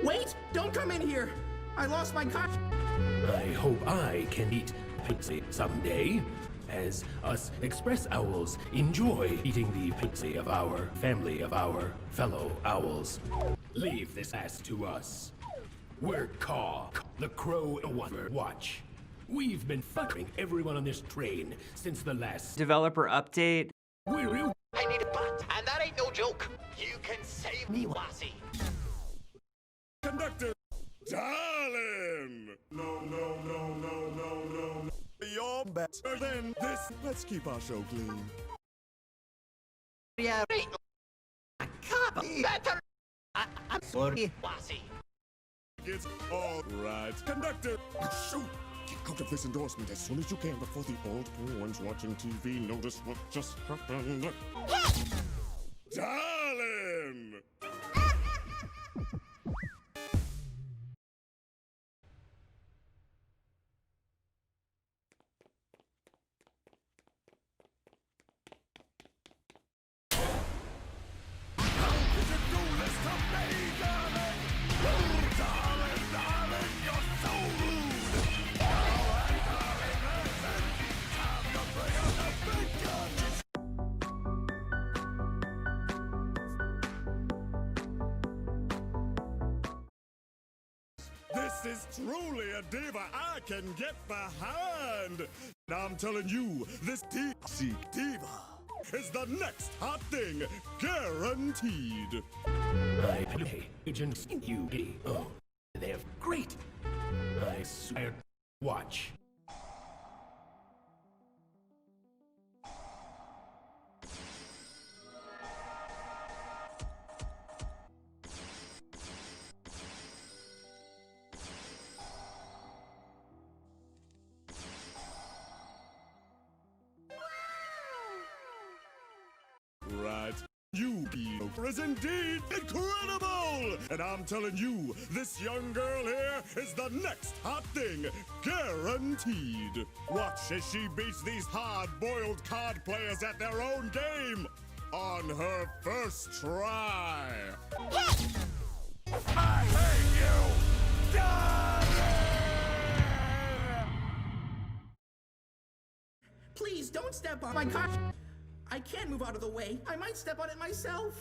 Wait! Don't come in here! I lost my car. I hope I can eat pixie someday, as us express owls enjoy eating the pixie of our family, of our fellow owls. Leave this ass to us. We're Caw, the Crow Watch. We've been fucking everyone on this train since the last Developer update. We're real. I need a butt, and that ain't no joke. You can save me, lassie. Conductor, darling. No. You're better than this. Let's keep our show clean. Yeah, right. I can't be better. I'm sorry, lassie. It's all right. Conductor, shoot. Get out of this endorsement as soon as you can before the old ones watching TV notice what just happened. Darling! This is truly a diva I can get behind. Now I'm telling you, this deep-seek diva is the next hot thing, guaranteed. I play agents in UDO. They're great. I swear. Watch. Right. You is indeed incredible! And I'm telling you, this young girl here is the next hot thing, guaranteed. Watch as she beats these hard-boiled card players at their own game on her first try. I hate you! Please don't step on my car. I can't move out of the way. I might step on it myself.